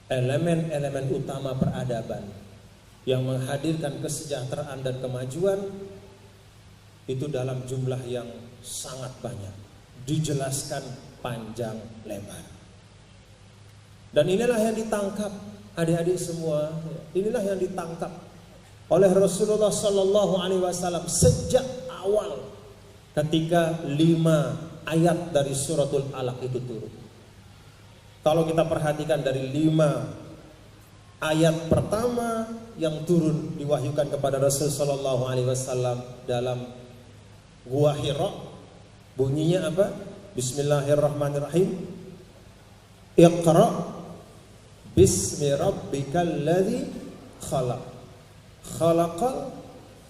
elemen-elemen utama peradaban yang menghadirkan kesejahteraan dan kemajuan itu dalam jumlah yang sangat banyak, dijelaskan panjang lebar. Dan inilah yang ditangkap adik-adik semua, inilah yang ditangkap oleh Rasulullah Sallallahu Alaihi Wasallam sejak awal ketika 5 ayat dari suratul Alaq itu turun. Kalau kita perhatikan dari 5 ayat pertama yang turun diwahyukan kepada Rasul Sallallahu Alaihi Wasallam dalam Gua Hira, bunyinya apa? Bismillahirrahmanirrahim. Iqra bismi rabbikal ladzi khalaq. Khalaqal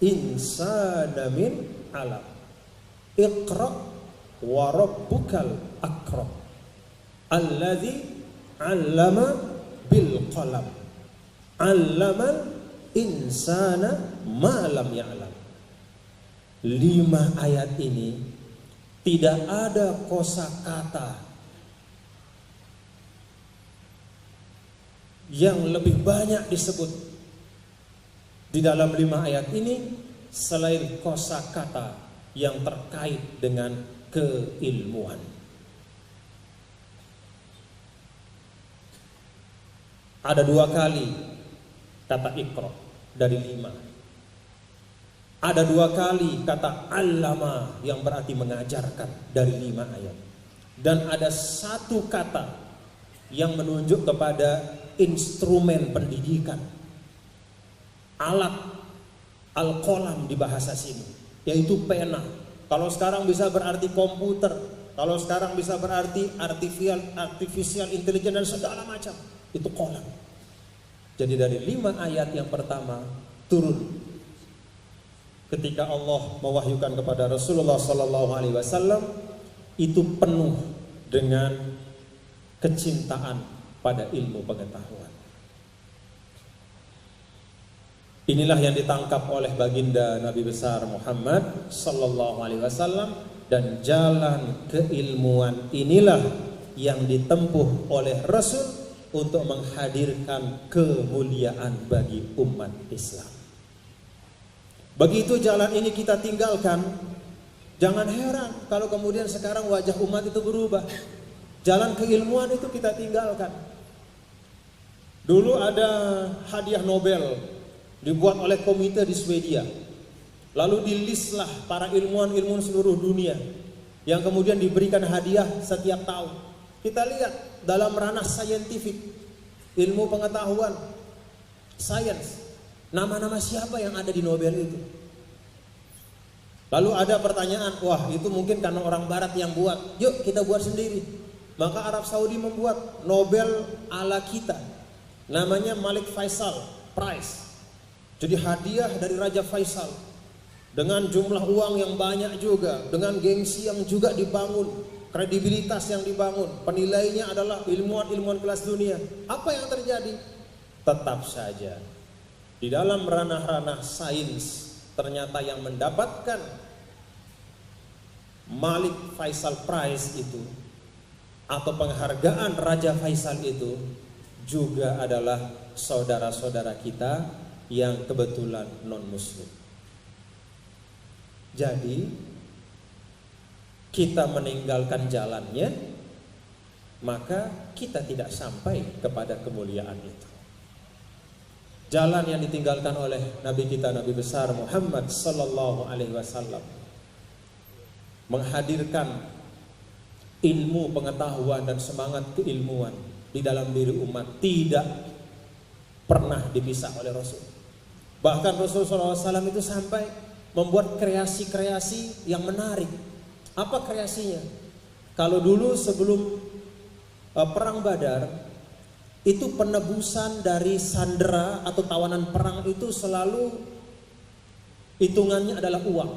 insana min 'alaq. Iqra wa rabbukal akram. Alladzi 'allama bil qalam. 'Allamal insana ma lam ya'lam. 5 ayat ini tidak ada kosakata yang lebih banyak disebut di dalam 5 ayat ini selain kosakata yang terkait dengan keilmuan. Ada 2 kali kata Iqra dari 5. Ada 2 kali kata allama yang berarti mengajarkan dari 5 ayat. Dan ada 1 kata yang menunjuk kepada instrumen pendidikan, alat al-qalam di bahasa sini, yaitu pena. Kalau sekarang bisa berarti komputer, kalau sekarang bisa berarti artificial intelligence dan segala macam, itu qalam. Jadi dari 5 ayat yang pertama turun ketika Allah mewahyukan kepada Rasulullah Sallallahu Alaihi Wasallam itu penuh dengan kecintaan pada ilmu pengetahuan. Inilah yang ditangkap oleh baginda Nabi besar Muhammad Sallallahu Alaihi Wasallam, dan jalan keilmuan inilah yang ditempuh oleh Rasul untuk menghadirkan kemuliaan bagi umat Islam. Begitu jalan ini kita tinggalkan, jangan heran kalau kemudian sekarang wajah umat itu berubah. Jalan keilmuan itu kita tinggalkan. Dulu ada hadiah Nobel dibuat oleh komite di Swedia. Lalu dilistlah para ilmuwan-ilmuwan seluruh dunia yang kemudian diberikan hadiah setiap tahun. Kita lihat dalam ranah saintifik, ilmu pengetahuan, sains, nama-nama siapa yang ada di Nobel itu? Lalu ada pertanyaan, wah itu mungkin karena orang barat yang buat, yuk kita buat sendiri. Maka Arab Saudi membuat Nobel ala kita, namanya Malik Faisal Prize. Jadi hadiah dari Raja Faisal, dengan jumlah uang yang banyak juga, dengan gengsi yang juga dibangun, kredibilitas yang dibangun, penilainya adalah ilmuwan-ilmuwan kelas dunia. Apa yang terjadi? Tetap saja di dalam ranah-ranah sains, ternyata yang mendapatkan Malik Faisal Prize itu atau penghargaan Raja Faisal itu juga adalah saudara-saudara kita yang kebetulan non-muslim. Jadi kita meninggalkan jalannya, maka kita tidak sampai kepada kemuliaan itu. Jalan yang ditinggalkan oleh Nabi kita, Nabi besar Muhammad Sallallahu Alaihi Wasallam, menghadirkan ilmu pengetahuan dan semangat keilmuan di dalam diri umat, tidak pernah dipisah oleh Rasul. Bahkan Rasulullah SAW itu sampai membuat kreasi-kreasi yang menarik. Apa kreasinya? Kalau dulu sebelum perang Badar, itu penebusan dari sandera atau tawanan perang itu selalu hitungannya adalah uang.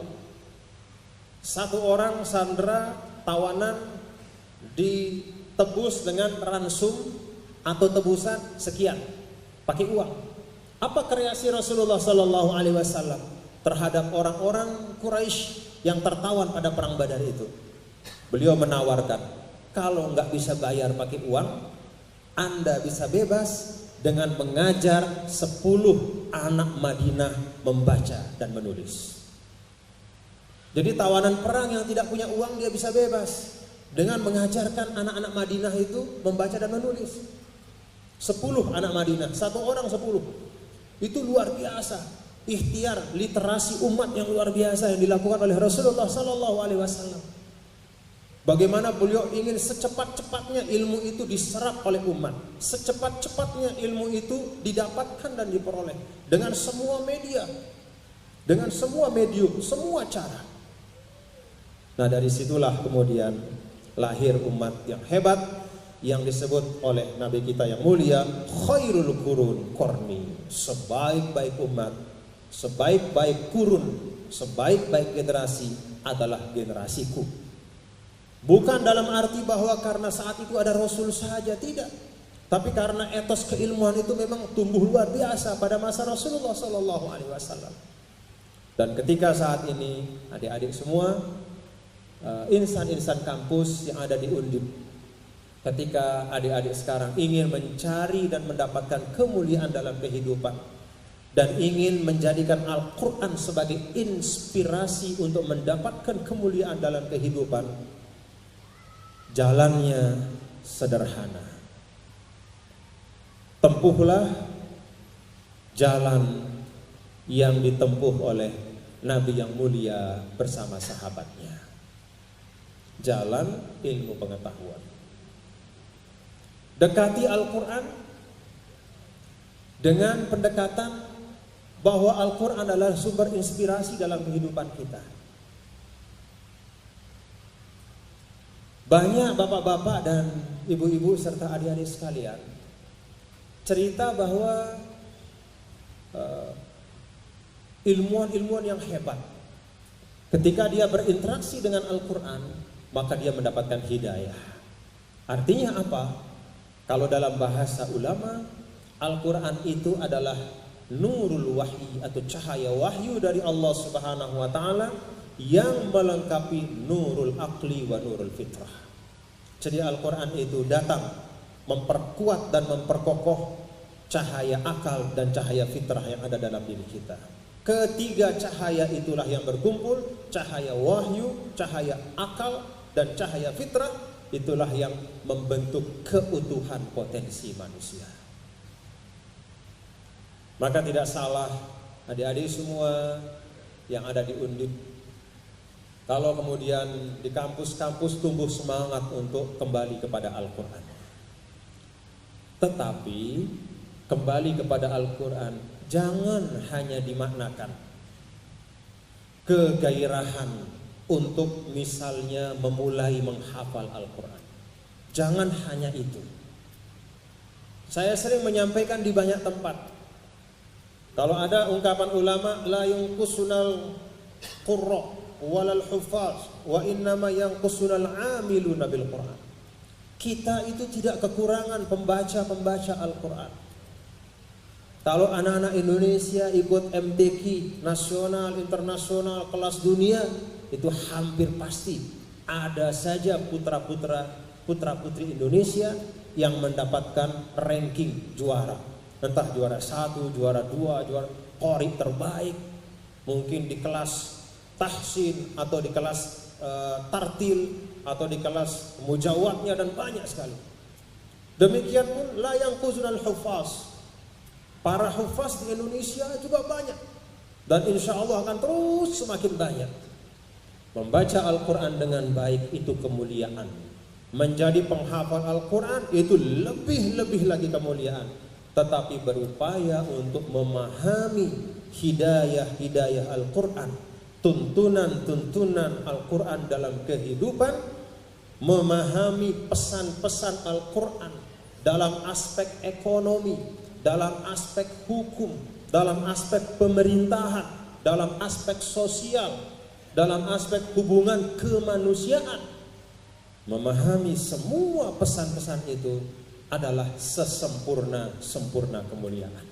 Satu orang sandera tawanan ditebus dengan ransum atau tebusan sekian, pakai uang. Apa kreasi Rasulullah Sallallahu Alaihi Wasallam terhadap orang-orang Quraisy yang tertawan pada perang Badar itu? Beliau menawarkan, kalau nggak bisa bayar pakai uang, Anda bisa bebas dengan mengajar 10 anak Madinah membaca dan menulis. Jadi tawanan perang yang tidak punya uang dia bisa bebas dengan mengajarkan anak-anak Madinah itu membaca dan menulis. 10 anak Madinah, 1 orang 10. Itu luar biasa. Ikhtiar literasi umat yang luar biasa yang dilakukan oleh Rasulullah sallallahu alaihi wasallam. Bagaimana beliau ingin secepat-cepatnya ilmu itu diserap oleh umat, secepat-cepatnya ilmu itu didapatkan dan diperoleh dengan semua media, dengan semua medium, semua cara. Nah, dari situlah kemudian lahir umat yang hebat yang disebut oleh Nabi kita yang mulia, khairul qurun qarni, sebaik-baik umat, sebaik-baik kurun, sebaik-baik generasi adalah generasiku. Bukan dalam arti bahwa karena saat itu ada Rasul saja, tidak. Tapi karena etos keilmuan itu memang tumbuh luar biasa pada masa Rasulullah Sallallahu Alaihi Wasallam. Dan ketika saat ini adik-adik semua, insan-insan kampus yang ada di Undip, ketika adik-adik sekarang ingin mencari dan mendapatkan kemuliaan dalam kehidupan dan ingin menjadikan Al-Quran sebagai inspirasi untuk mendapatkan kemuliaan dalam kehidupan, jalannya sederhana. Tempuhlah jalan yang ditempuh oleh Nabi yang mulia bersama sahabatnya. Jalan ilmu pengetahuan. Dekati Al-Quran dengan pendekatan bahwa Al-Quran adalah sumber inspirasi dalam kehidupan kita. Banyak bapak-bapak dan ibu-ibu serta adik-adik sekalian cerita bahwa ilmuwan-ilmuwan yang hebat ketika dia berinteraksi dengan Al-Quran maka dia mendapatkan hidayah. Artinya apa? Kalau dalam bahasa ulama, Al-Quran itu adalah nurul wahyi atau cahaya wahyu dari Allah Subhanahu wa taala yang melengkapi nurul aqli wa nurul fitrah. Jadi Al-Quran itu datang memperkuat dan memperkokoh cahaya akal dan cahaya fitrah yang ada dalam diri kita. Ketiga cahaya itulah yang berkumpul, cahaya wahyu, cahaya akal, dan cahaya fitrah, itulah yang membentuk keutuhan potensi manusia. Maka tidak salah adik-adik semua yang ada di Undip, kalau kemudian di kampus-kampus tumbuh semangat untuk kembali kepada Al-Quran. Tetapi kembali kepada Al-Quran jangan hanya dimaknakan kegairahan untuk misalnya memulai menghafal Al-Quran. Jangan hanya itu. Saya sering menyampaikan di banyak tempat, kalau ada ungkapan ulama, la yunqusunal qurra walal hufaz wa innama yanqusunal amiluna bil Quran. Kita itu tidak kekurangan pembaca-pembaca Al-Quran. Kalau anak-anak Indonesia ikut MTQ nasional, internasional, kelas dunia, itu hampir pasti ada saja putra-putri Indonesia yang mendapatkan ranking juara. Entah juara 1, juara 2, juara qori terbaik, mungkin di kelas tahsin atau di kelas tartil atau di kelas mujawadnya, dan banyak sekali. Demikian pun la yanquzunal hufaz. Para hufaz di Indonesia juga banyak, dan insya Allah akan terus semakin banyak. Membaca Al-Quran dengan baik itu kemuliaan. Menjadi penghafal Al-Quran itu lebih lagi kemuliaan. Tetapi berupaya untuk memahami hidayah Al-Quran, tuntunan Al-Quran dalam kehidupan, memahami pesan-pesan Al-Quran dalam aspek ekonomi, dalam aspek hukum, dalam aspek pemerintahan, dalam aspek sosial, dalam aspek hubungan kemanusiaan. Memahami semua pesan-pesan itu adalah sesempurna kemuliaan.